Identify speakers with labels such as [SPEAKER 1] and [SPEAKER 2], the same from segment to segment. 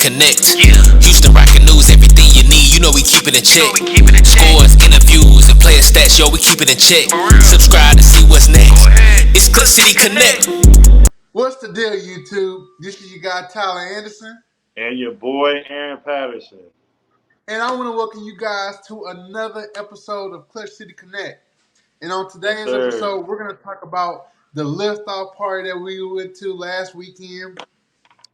[SPEAKER 1] connect. Houston Rocket news, everything you need. You know we keep it in check. Scores, interviews, and player stats. Yo, we keep it in check. Subscribe to see what's next. It's Clutch City Connect.
[SPEAKER 2] What's the deal, YouTube? This is your guy Tyler Anderson,
[SPEAKER 3] and your boy Aaron Patterson.
[SPEAKER 2] and I want to welcome you guys to another episode of Clutch City Connect. And on
[SPEAKER 3] Yes,
[SPEAKER 2] today's
[SPEAKER 3] sir.
[SPEAKER 2] episode, we're going to talk about the liftoff party that we went to last weekend.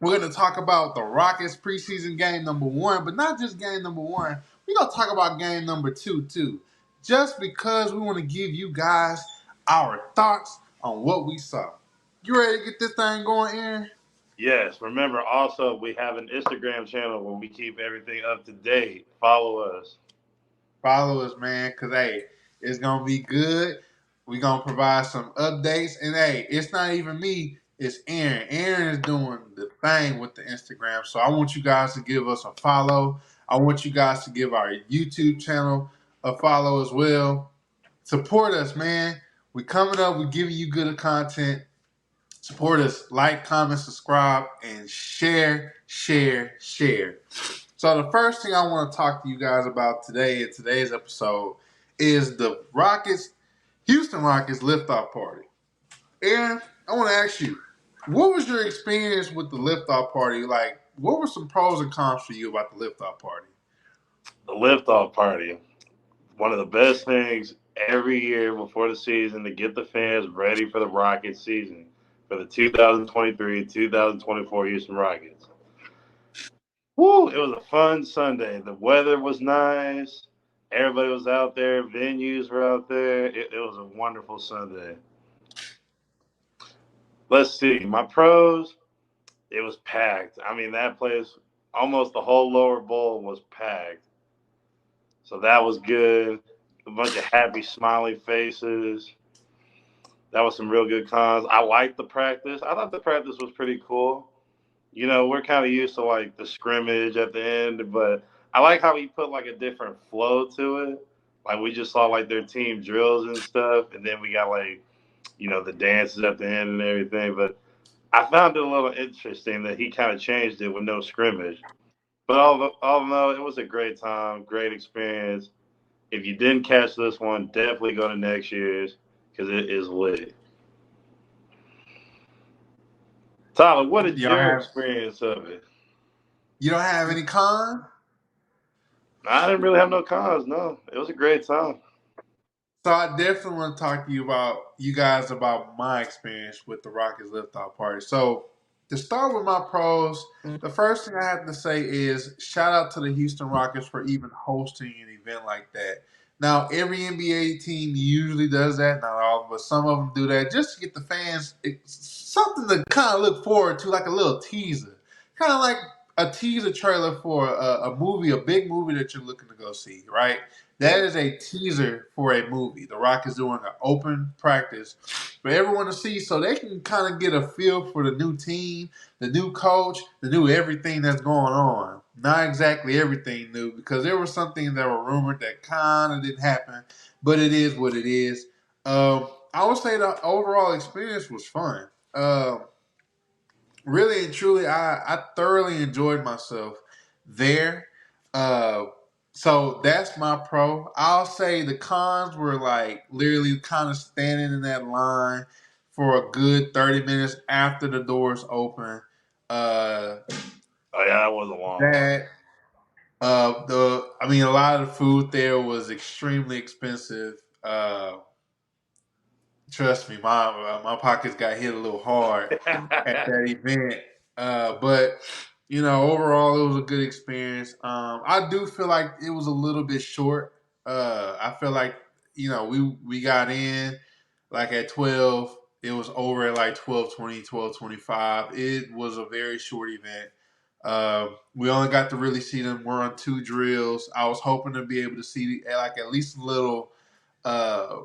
[SPEAKER 2] We're going to talk about the Rockets preseason game number 1, but not just game number 1. We're going to talk about game number 2, too. Just because we want to give you guys our thoughts on what we saw. You ready to get this thing going, Aaron?
[SPEAKER 3] Yes. Remember, also, we have an Instagram channel where we keep everything up to date. Follow us.
[SPEAKER 2] Follow us, man, because, hey, it's going to be good. We're going to provide some updates. And, hey, it's not even me. It's Aaron. Aaron is doing the thing with the Instagram. So I want you guys to give us a follow. I want you guys to give our YouTube channel a follow as well. Support us, man. We're coming up. We're giving you good content. Support us. Like, comment, subscribe, and share. So the first thing I want to talk to you guys about today in today's episode is the Houston Rockets Liftoff Party. Aaron, I want to ask you, what was your experience with the Liftoff Party? Like, what were some pros and cons for you about the Liftoff Party?
[SPEAKER 3] The Liftoff Party. One of the best things every year before the season to get the fans ready for the Rockets season, for the 2023-2024 Houston Rockets. Woo! It was a fun Sunday. The weather was nice. Everybody was out there. Venues were out there. It was a wonderful Sunday. Let's see. My pros, it was packed. I mean, that place, almost the whole lower bowl was packed. So that was good. A bunch of happy, smiley faces. That was some real good cons. I liked the practice. I thought the practice was pretty cool. You know, we're kind of used to like the scrimmage at the end, but I like how he put like a different flow to it. Like we just saw like their team drills and stuff, and then we got like, you know, the dances at the end and everything. But I found it a little interesting that he kind of changed it with no scrimmage. But all in all, it was a great time, great experience. If you didn't catch this one, definitely go to next year's because it is lit. Tyler, what is your experience of it?
[SPEAKER 2] You don't have any cons?
[SPEAKER 3] I didn't really have no cons. No, it was a great time.
[SPEAKER 2] So I definitely want to talk to you guys about my experience with the Rockets Liftoff Party. So to start with my pros, the first thing I have to say is shout out to the Houston Rockets for even hosting an event like that. Now, every NBA team usually does that. Not all of them, but some of them do that just to get the fans something to kind of look forward to, like a little teaser. Kind of like a teaser trailer for a movie, a big movie that you're looking to go see, right? That is a teaser for a movie. The Rockets doing an open practice for everyone to see so they can kind of get a feel for the new team, the new coach, the new everything that's going on. Not exactly everything new because there were some things that were rumored that kind of didn't happen, but it is what it is. I would say the overall experience was fun. Really and truly, I thoroughly enjoyed myself there. So that's my pro. I'll say the cons were like literally kind of standing in that line for a good 30 minutes after the doors open. Uh,
[SPEAKER 3] Oh yeah, that was a long line.
[SPEAKER 2] that a lot of the food there was extremely expensive. Trust me, my pockets got hit a little hard at that event. But you know, overall, it was a good experience. I do feel like it was a little bit short. I feel like we got in like at 12. It was over at like 12:20, 12:25. It was a very short event. We only got to really see them run 2 drills. I was hoping to be able to see like at least a little. Uh,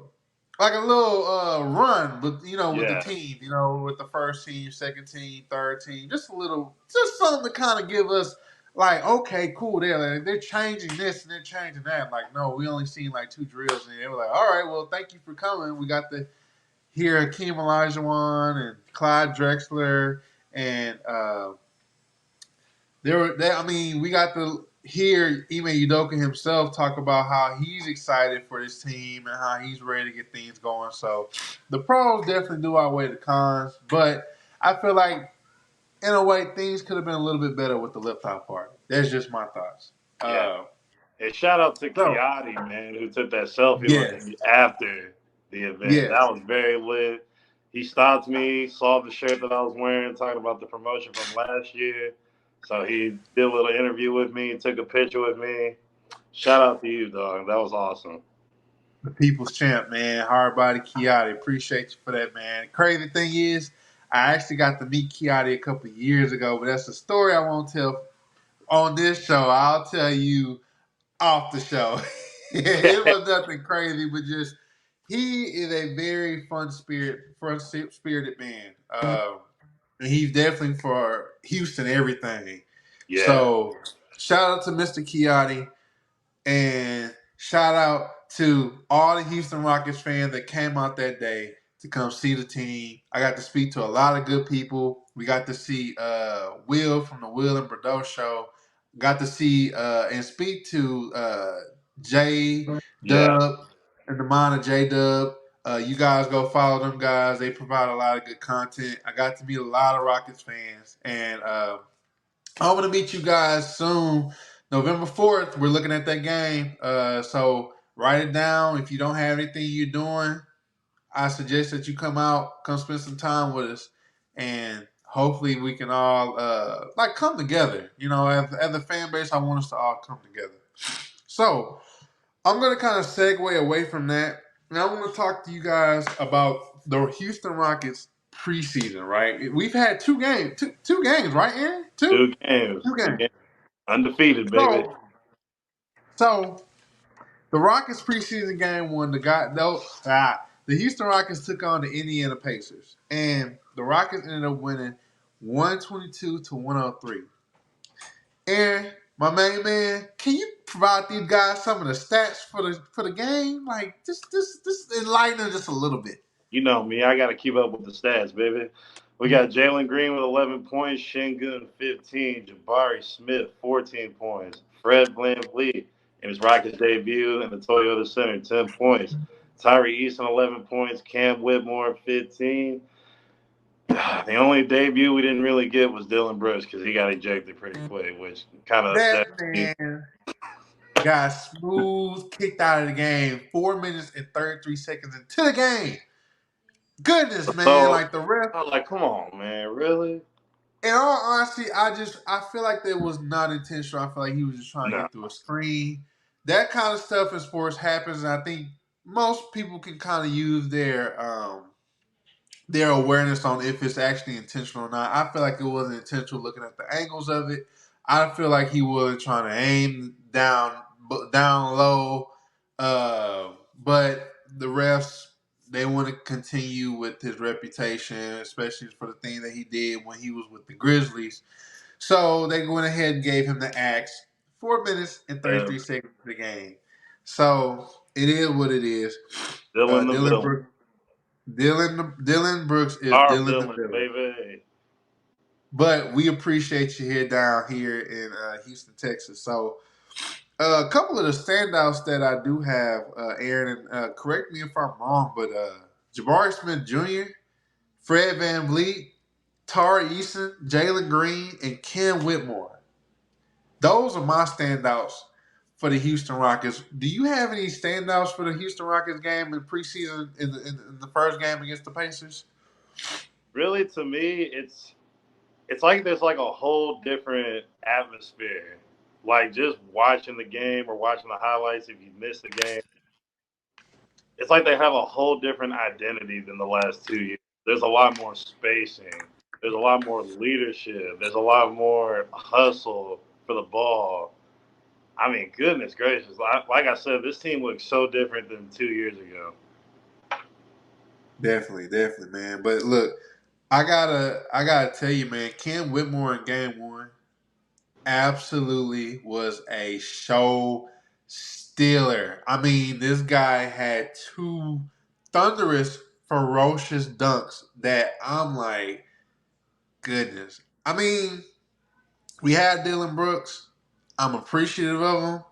[SPEAKER 2] like a little run, but with the team, with the first team, second team, third team, just a little, just something to kind of give us like, okay, cool, they're changing this and they're changing that. Like, no, we only seen like 2 drills, and they were like, all right, well, thank you for coming. We got to hear Hakeem Olajuwon and Clyde Drexler, and we got to hear Ime Udoka himself talk about how he's excited for this team and how he's ready to get things going. So the pros definitely do outweigh the cons, but I feel like in a way things could have been a little bit better with the Liftoff Party. That's just my thoughts.
[SPEAKER 3] Yeah. And shout out to
[SPEAKER 2] So
[SPEAKER 3] Kiati, man, who took that selfie with
[SPEAKER 2] yes,
[SPEAKER 3] me after the event.
[SPEAKER 2] yes.
[SPEAKER 3] That was very lit. He stopped me, saw the shirt that I was wearing, talking about the promotion from last year. So he did a little interview with me, took a picture with me. Shout out to you, dog. That was awesome.
[SPEAKER 2] The people's champ, man. Hard body Kiati. Appreciate you for that, man. Crazy thing is, I actually got to meet Kiati a couple of years ago, but that's a story I won't tell on this show. I'll tell you off the show. It was nothing crazy, but just he is a very fun-spirited man. And he's definitely for Houston everything.
[SPEAKER 3] Yeah.
[SPEAKER 2] So shout out to Mr. Kiati. And shout out to all the Houston Rockets fans that came out that day to come see the team. I got to speak to a lot of good people. We got to see Will from the Will and Bordeaux show. Got to see and speak to Jay
[SPEAKER 3] Yeah.
[SPEAKER 2] Dub and the mind of J Dub. You guys go follow them guys. They provide a lot of good content. I got to meet a lot of Rockets fans, and I'm going to meet you guys soon. November 4th, we're looking at that game. So write it down. If you don't have anything you're doing, I suggest that you come out, come spend some time with us, and hopefully we can all come together. You know, as a fan base, I want us to all come together. So I'm going to kind of segue away from that. And I want to talk to you guys about the Houston Rockets preseason, right? We've had two games, right, Aaron?
[SPEAKER 3] Two games.
[SPEAKER 2] Two
[SPEAKER 3] Two
[SPEAKER 2] games.
[SPEAKER 3] games. Undefeated, baby.
[SPEAKER 2] So the Rockets preseason game one, the Houston Rockets took on the Indiana Pacers, and the Rockets ended up winning 122 to 103. Aaron, my main man, can you provide these guys some of the stats for the game? Like just enlighten them just a little bit.
[SPEAKER 3] You know me. I got to keep up with the stats, baby. We got Jalen Green with 11 points, Shingun 15, Jabari Smith 14 points, Fred VanVleet in his Rockets debut in the Toyota Center 10 points, Tyree Easton 11 points, Cam Whitmore 15. The only debut we didn't really get was Dylan Brooks because he got ejected pretty quick, which kind of
[SPEAKER 2] That
[SPEAKER 3] upset me.
[SPEAKER 2] man got smooth kicked out of the game 4 minutes and 33 seconds into the game. Goodness, man,
[SPEAKER 3] So
[SPEAKER 2] like the ref.
[SPEAKER 3] I was like, come on, man, really?
[SPEAKER 2] In all honesty, I feel like that was not intentional. I feel like he was just trying to
[SPEAKER 3] No.
[SPEAKER 2] get through a screen. That kind of stuff in sports happens, and I think most people can kind of use their awareness on if it's actually intentional or not. I feel like it wasn't intentional looking at the angles of it. I feel like he was trying to aim down low, but the refs they want to continue with his reputation, especially for the thing that he did when he was with the Grizzlies. So they went ahead and gave him the axe. 4 minutes and 33 seconds of the game. So it is what it is.
[SPEAKER 3] Dylan the
[SPEAKER 2] Dylan
[SPEAKER 3] villain.
[SPEAKER 2] Brooks. Dylan Brooks is
[SPEAKER 3] Our
[SPEAKER 2] Dylan the
[SPEAKER 3] villain,
[SPEAKER 2] villain.
[SPEAKER 3] baby.
[SPEAKER 2] But we appreciate you down here in Houston, Texas. So a couple of the standouts that I do have, Aaron, and correct me if I'm wrong, but Jabari Smith Jr., Fred VanVleet, Tari Eason, Jalen Green, and Ken Whitmore. Those are my standouts for the Houston Rockets. Do you have any standouts for the Houston Rockets game in preseason in the first game against the Pacers?
[SPEAKER 3] Really, to me, it's like there's like a whole different atmosphere. Like just watching the game or watching the highlights if you missed the game. It's like they have a whole different identity than the last 2 years. There's a lot more spacing. There's a lot more leadership. There's a lot more hustle for the ball. I mean, goodness gracious. Like I said, this team looks so different than 2 years ago.
[SPEAKER 2] Definitely, man. But look, I gotta tell you, man, Ken Whitmore in game one absolutely was a show stealer. I mean, this guy had two thunderous, ferocious dunks that I'm like, goodness. I mean, We had Dylan Brooks. I'm appreciative of him.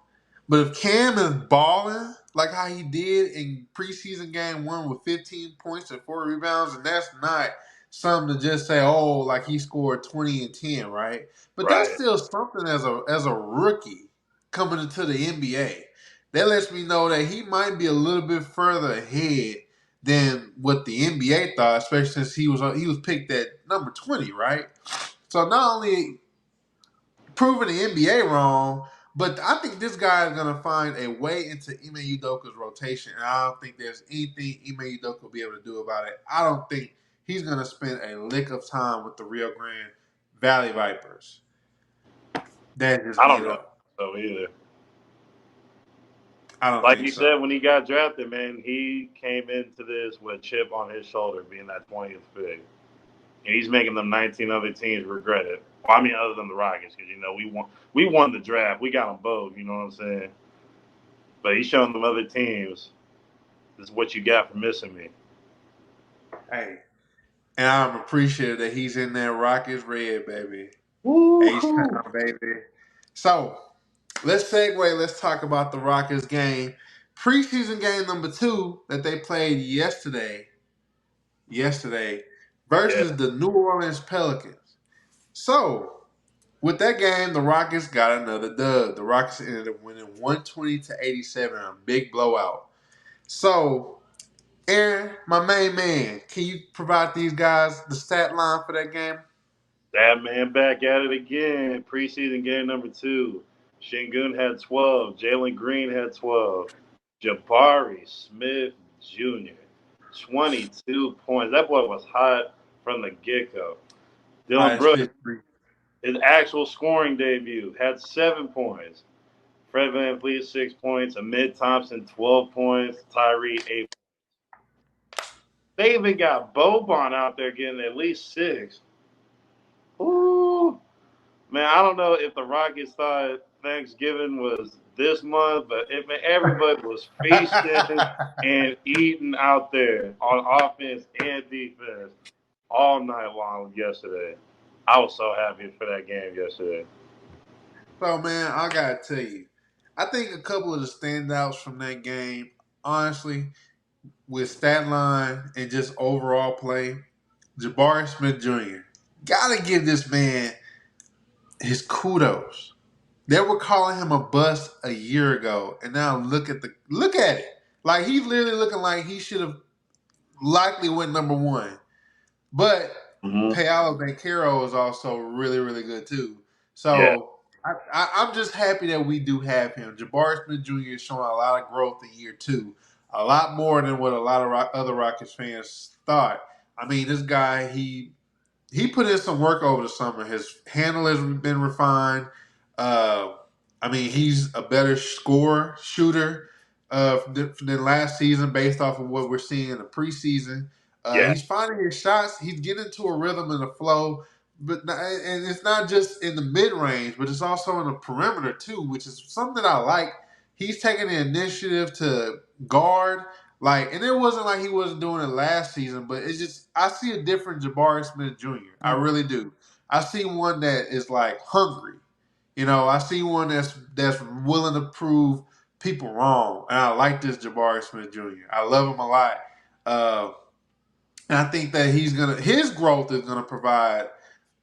[SPEAKER 2] But if Cam is balling like how he did in preseason game 1 with 15 points and 4 rebounds, and that's not something to just say, oh, like he scored 20 and 10, right? But that's
[SPEAKER 3] Right.
[SPEAKER 2] still something as a rookie coming into the NBA. That lets me know that he might be a little bit further ahead than what the NBA thought, especially since he was picked at number 20, right? So not only proving the NBA wrong, but I think this guy is going to find a way into Ime Udoka's rotation, and I don't think there's anything Ime Udoka will be able to do about it. I don't think he's going to spend a lick of time with the Rio Grande Valley Vipers. That just
[SPEAKER 3] I don't
[SPEAKER 2] beat
[SPEAKER 3] know
[SPEAKER 2] up.
[SPEAKER 3] so either.
[SPEAKER 2] I don't
[SPEAKER 3] Like
[SPEAKER 2] think
[SPEAKER 3] you
[SPEAKER 2] so.
[SPEAKER 3] said, when he got drafted, man, he came into this with a chip on his shoulder, being that 20th pick, and he's making them 19 other teams regret it. Well, I mean, other than the Rockets, because we won the draft, we got them both. You know what I'm saying? But he's showing them other teams, this is what you got for missing me.
[SPEAKER 2] Hey, and I'm appreciative that he's in there Rockets red, baby.
[SPEAKER 3] Woo-hoo.
[SPEAKER 2] H-Town, baby. So, let's segue. Let's talk about the Rockets game. Preseason game number 2 that they played yesterday
[SPEAKER 3] Yeah,
[SPEAKER 2] versus the New Orleans Pelicans. So, with that game, the Rockets got another dub. The Rockets ended up winning 120-87, a big blowout. So, Aaron, my main man, can you provide these guys the stat line for that game?
[SPEAKER 3] that man back at it again. Preseason game number 2. Shingun had 12. Jalen Green had 12. Jabari Smith Jr. 22 points. That boy was hot from the get go. Dylan
[SPEAKER 2] Highest
[SPEAKER 3] Brooks,
[SPEAKER 2] 53.
[SPEAKER 3] his actual scoring debut, had 7 points. Fred VanVleet, 6 points. Amid Thompson, 12 points. Tyree, 8. They even got Boban out there getting at least 6. Ooh. Man, I don't know if the Rockets thought Thanksgiving was this month, but everybody was feasting and eating out there on offense and defense all night long yesterday. I was so happy for that game yesterday.
[SPEAKER 2] So, man, I got to tell you, I think a couple of the standouts from that game, honestly, with stat line and just overall play, Jabari Smith Jr. Gotta give this man his kudos. They were calling him a bust a year ago, and now look at it. Like he's literally looking like he should have likely went number 1. But
[SPEAKER 3] Mm-hmm.
[SPEAKER 2] Paolo Banchero is also really, really good too.
[SPEAKER 3] Yeah,
[SPEAKER 2] So I'm just happy that we do have him. Jabari Smith Jr. is showing a lot of growth in year 2, a lot more than what a lot of other Rockets fans thought. I mean, this guy he put in some work over the summer. His handle has been refined. Uh, I mean, he's a better scorer, shooter than last season based off of what we're seeing in the preseason.
[SPEAKER 3] yeah,
[SPEAKER 2] He's finding his shots. He's getting into a rhythm and a flow. And it's not just in the mid range, but it's also in the perimeter too, which is something I like. He's taking the initiative to guard. Like, and it wasn't like he wasn't doing it last season, but it's just I see a different Jabari Smith Jr. I really do. I see one that is like hungry. You know, I see one that's willing to prove people wrong, and I like this Jabari Smith Jr. I love him a lot, and I think that his growth is gonna provide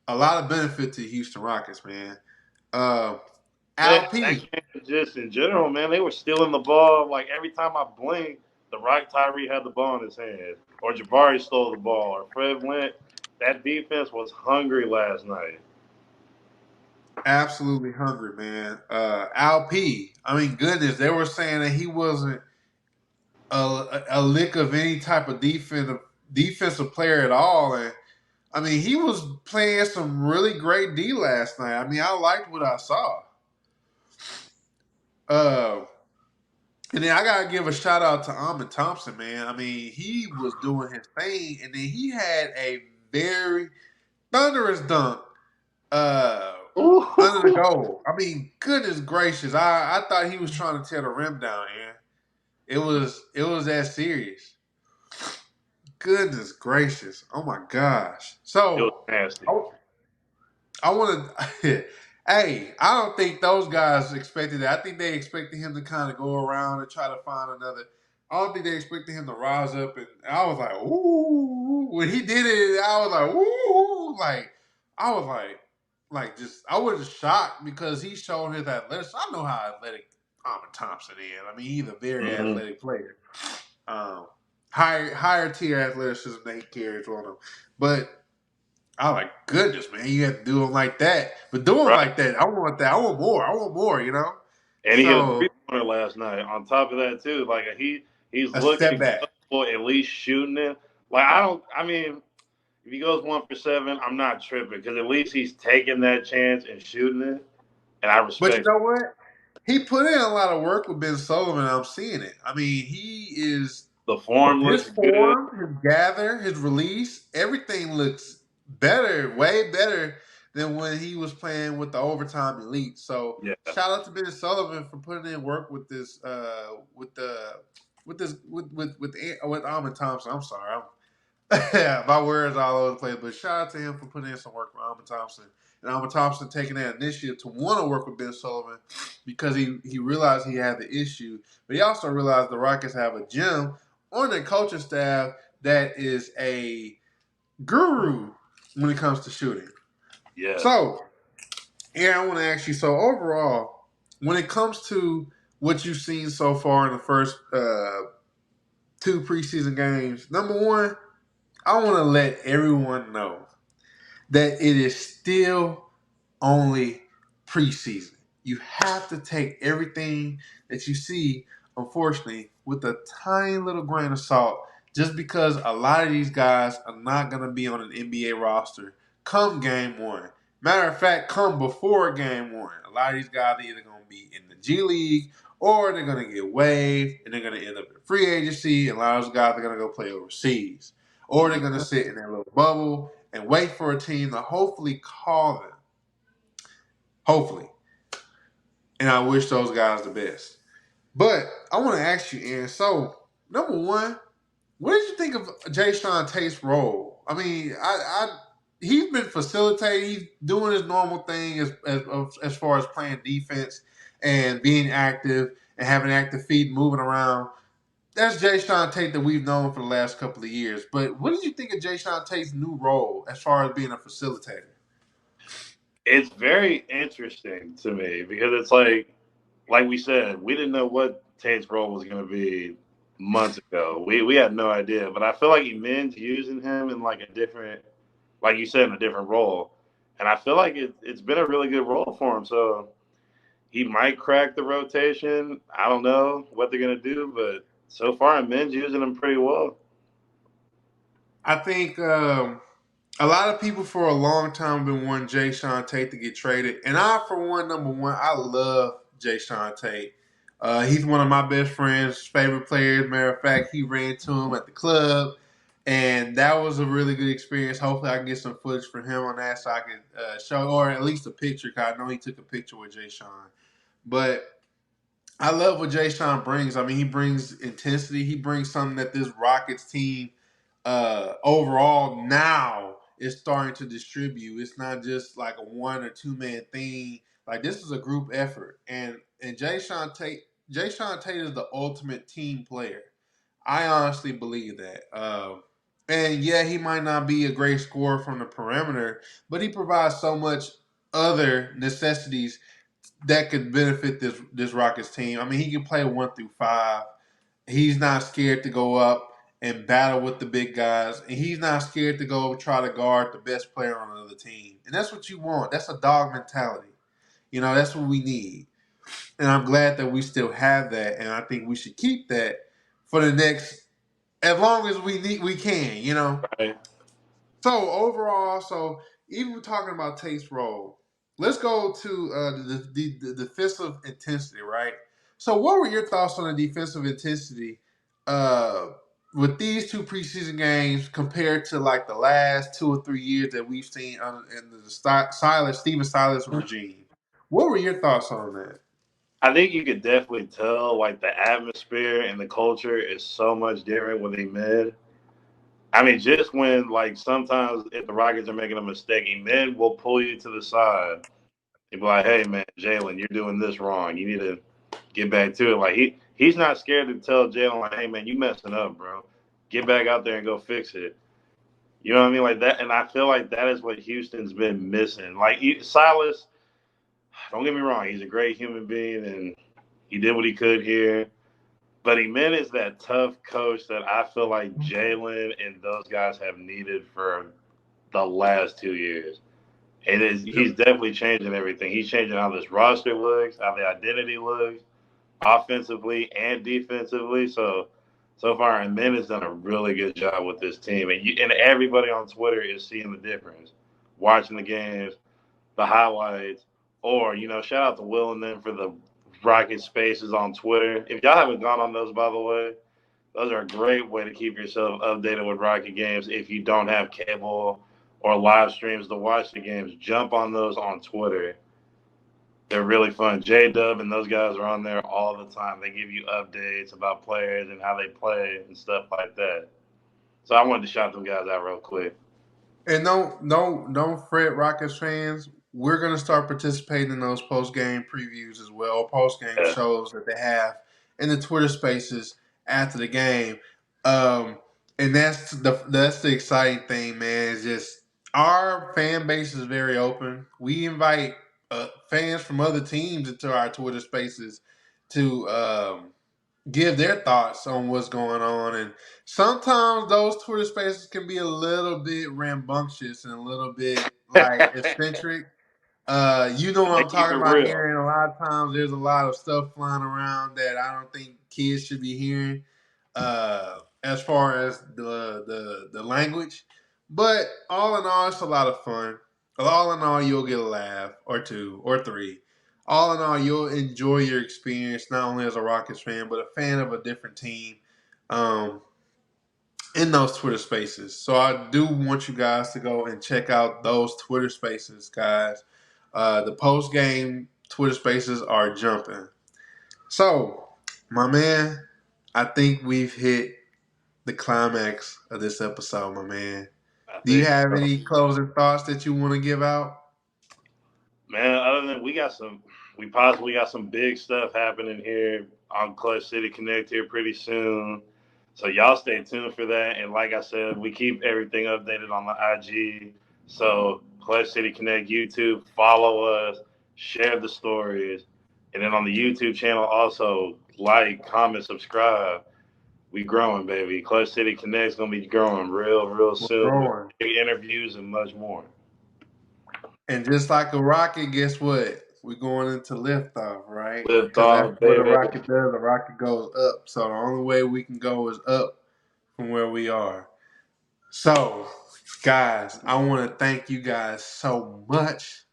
[SPEAKER 2] a lot of benefit to Houston Rockets, man. Uh,
[SPEAKER 3] man.
[SPEAKER 2] Al
[SPEAKER 3] That
[SPEAKER 2] P.
[SPEAKER 3] game just in general, man, they were stealing the ball. Like every time I blinked, the right Tyree had the ball in his hand, or Jabari stole the ball, or Fred went. That defense was hungry last night.
[SPEAKER 2] Absolutely hungry, man. Al P. I mean, goodness, they were saying that he wasn't a lick of any type of defensive player at all, and I mean, he was playing some really great D last night. I mean, I liked what I saw. Uh, and then I gotta give a shout out to Amon Thompson, man. I mean, he was doing his thing, and then he had a very thunderous dunk under the
[SPEAKER 3] Ooh.
[SPEAKER 2] goal. I mean, goodness gracious, I thought he was trying to tear the rim down, man. It was that serious. Goodness gracious. Oh my gosh.
[SPEAKER 3] It was
[SPEAKER 2] So
[SPEAKER 3] nasty.
[SPEAKER 2] I want to Hey, I don't think those guys expected that. I think they expected him to kind of go around and try to find another. I don't think they expected him to rise up, and I was like, ooh. When he did it, I was like, ooh. I was just, I was just shocked because he showed his athleticism. I know how athletic Ahmed Thompson is. I mean, he's a very athletic player. Um, higher tier athleticism than he carries on him. But I was like, goodness, man, you have to do him like that. But do him
[SPEAKER 3] Right.
[SPEAKER 2] like that. I want that. I want more. I want more, you know?
[SPEAKER 3] And he hit a
[SPEAKER 2] So,
[SPEAKER 3] three-pointer last night. On top of that, too, like he's
[SPEAKER 2] a step
[SPEAKER 3] looking
[SPEAKER 2] back.
[SPEAKER 3] comfortable, at least shooting it. I mean, if he goes 1 for 7, I'm not tripping because at least he's taking that chance and shooting it, and I
[SPEAKER 2] But you
[SPEAKER 3] respect
[SPEAKER 2] know what? He put in a lot of work with Ben Sullivan. I'm seeing it. I mean, he is
[SPEAKER 3] the form
[SPEAKER 2] his
[SPEAKER 3] looks good.
[SPEAKER 2] form, his gather, his release, everything looks better, way better than when he was playing with the overtime elite. So
[SPEAKER 3] Yeah,
[SPEAKER 2] shout out to Ben Sullivan for putting in work with this with Ahmed Thompson. I'm sorry. My words all over the place, but shout out to him for putting in some work for Ahmed Thompson. And Ahmed Thompson taking that initiative to want to work with Ben Sullivan because he realized he had the issue, but he also realized the Rockets have a gym on their coaching staff that is a guru when it comes to shooting.
[SPEAKER 3] yes.
[SPEAKER 2] So, yeah, I want to ask you. So, overall, when it comes to what you've seen so far in the first two preseason games, number one, I want to let everyone know that it is still only preseason. You have to take everything that you see, unfortunately, with a tiny little grain of salt, just because a lot of these guys are not going to be on an NBA roster come game one. Matter of fact, come before game one. A lot of these guys are either going to be in the G League or they're going to get waived and they're going to end up in free agency. And a lot of those guys are going to go play overseas. Or they're going to sit in their little bubble and wait for a team to hopefully call them. Hopefully. And I wish those guys the best. But I want to ask you, Aaron. So, number one, what did you think of Jay Tate's role? I mean, he's been facilitating. He's doing his normal thing as far as playing defense and being active and having active feet, moving around. That's Jay Tate that we've known for the last couple of years. But what did you think of Jay Tate's new role as far as being a facilitator?
[SPEAKER 3] It's very interesting to me because it's like we said, we didn't know what Tate's role was going to be months ago. We had no idea, but I feel like Emin's using him in like a different, like you said, in a different role, and I feel like it's been a really good role for him. So he might crack the rotation. I don't know what they're going to do, but so far Emin's using him pretty well.
[SPEAKER 2] I think a lot of people for a long time have been wanting Jay Tate to get traded. And I, for one, number one, I love Jay Tate. He's one of my best friend's favorite players. Matter of fact, he ran to him at the club. And that was a really good experience. Hopefully, I can get some footage from him on that so I can show, or at least a picture, because I know he took a picture with Jay Sean. But I love what Jay Sean brings. I mean, he brings intensity. He brings something that this Rockets team overall now is starting to distribute. It's not just like a 1 or 2 man thing. Like, this is a group effort. And Jay Tate is the ultimate team player. I honestly believe that. And yeah, he might not be a great scorer from the perimeter, but he provides so much other necessities that could benefit this Rockets team. I mean, he can play 1 through 5. He's not scared to go up and battle with the big guys, and he's not scared to go try to guard the best player on another team. And that's what you want. That's a dog mentality. You know, that's what we need. And I'm glad that we still have that, and I think we should keep that for the next, as long as we can, you know.
[SPEAKER 3] Right.
[SPEAKER 2] So overall, so even talking about Tate's role, let's go to the defensive intensity, right? So what were your thoughts on the defensive intensity with these two preseason games compared to like the last 2 or 3 years that we've seen in the Steven Silas regime? What were your thoughts on that?
[SPEAKER 3] I think you could definitely tell like the atmosphere and the culture is so much different with Emin. I mean, just when like sometimes if the Rockets are making a mistake, Emin will pull you to the side He'd be like, "Hey man, Jalen, you're doing this wrong. You need to get back to it." Like he's not scared to tell Jalen, like, "Hey man, you messing up, bro. Get back out there and go fix it." You know what I mean? Like that, and I feel like that is what Houston's been missing. Like Silas, don't get me wrong, he's a great human being and he did what he could here. But Amen is that tough coach that I feel like Jalen and those guys have needed for the last 2 years. And he's definitely changing everything. He's changing how this roster looks, how the identity looks, offensively and defensively. So far, Amen has done a really good job with this team. And everybody on Twitter is seeing the difference, watching the games, the highlights, or, shout out to Will and them for the Rocket Spaces on Twitter. If y'all haven't gone on those, by the way, those are a great way to keep yourself updated with Rocket games. If you don't have cable or live streams to watch the games, jump on those on Twitter. They're really fun. J-Dub and those guys are on there all the time. They give you updates about players and how they play and stuff like that. So I wanted to shout them guys out real quick.
[SPEAKER 2] And don't fret, Rockets fans. We're going to start participating in those post-game previews as well, post-game shows that they have in the Twitter spaces after the game. And that's the exciting thing, man. Is just our fan base is very open. We invite fans from other teams into our Twitter spaces to give their thoughts on what's going on. And sometimes those Twitter spaces can be a little bit rambunctious and a little bit like eccentric. You know what I'm talking about here. And a lot of times there's a lot of stuff flying around that I don't think kids should be hearing as far as the language. But all in all, it's a lot of fun. All in all, you'll get a laugh or two or three. All in all, you'll enjoy your experience, not only as a Rockets fan, but a fan of a different team in those Twitter spaces. So I do want you guys to go and check out those Twitter spaces, guys. The post-game Twitter spaces are jumping. So, my man, I think we've hit the climax of this episode, my man. Do you have any closing thoughts that you want to give out?
[SPEAKER 3] Man, other than we possibly got some big stuff happening here on Clutch City Connect here pretty soon. So y'all stay tuned for that. And like I said, we keep everything updated on the IG. So Clutch City Connect YouTube, follow us, share the stories. And then on the YouTube channel, also like, comment, subscribe. We growing, baby. Clutch City Connect's going to be growing real soon. Big interviews and much more.
[SPEAKER 2] And just like a rocket, guess what? We're going into liftoff, right?
[SPEAKER 3] Liftoff,
[SPEAKER 2] baby. What a rocket does, the rocket goes up. So the only way we can go is up from where we are. So, guys, I want to thank you guys so much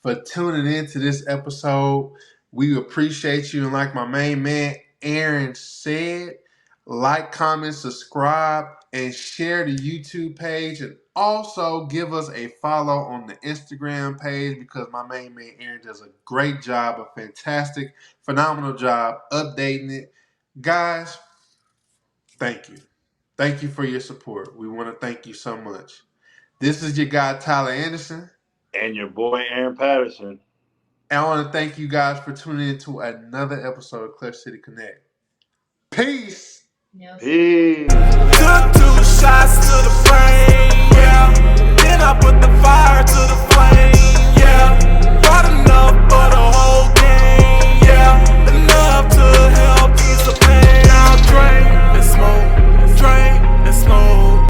[SPEAKER 2] for tuning in to this episode. We appreciate you. And like my main man, Aaron, said, like, comment, subscribe, and share the YouTube page. And also give us a follow on the Instagram page because my main man, Aaron, does a great job, a fantastic, phenomenal job updating it. Guys, thank you. Thank you for your support. We want to thank you so much. This is your guy, Tyler Anderson.
[SPEAKER 3] And your boy, Aaron Patterson.
[SPEAKER 2] And I want to thank you guys for tuning in to another episode of Clutch City Connect. Peace.
[SPEAKER 3] Peace.
[SPEAKER 4] Took 2 shots to the brain, yeah. Then I put the fire to the